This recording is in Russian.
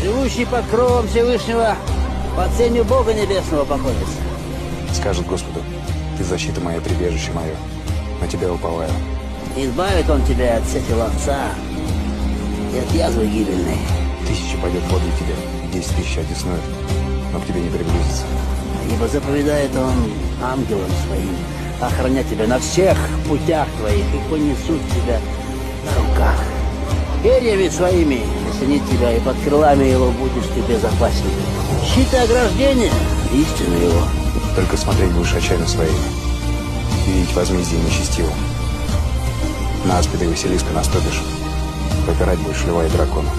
Живущий под кровом Всевышнего под сенью Бога Небесного покоится. Скажет Господу: ты защита моя, прибежище мое, на тебя уповаю. Избавит он тебя от сети ловца и от язвы гибельной. 1000 пойдет подле тебя, 10 000 одесную, но к тебе не приблизится. Ибо заповедает он ангелам своим охранять тебя на всех путях твоих и понесут тебя на руках. Перьями своими осенит тебя, и под крылами его будешь ты безопаснее. Щит и ограждение — истина его. Только смотреть будешь отчаянно своими, и видеть возмездие нечестиво. На аспида и Василиска наступишь, попирать будешь льва и дракона.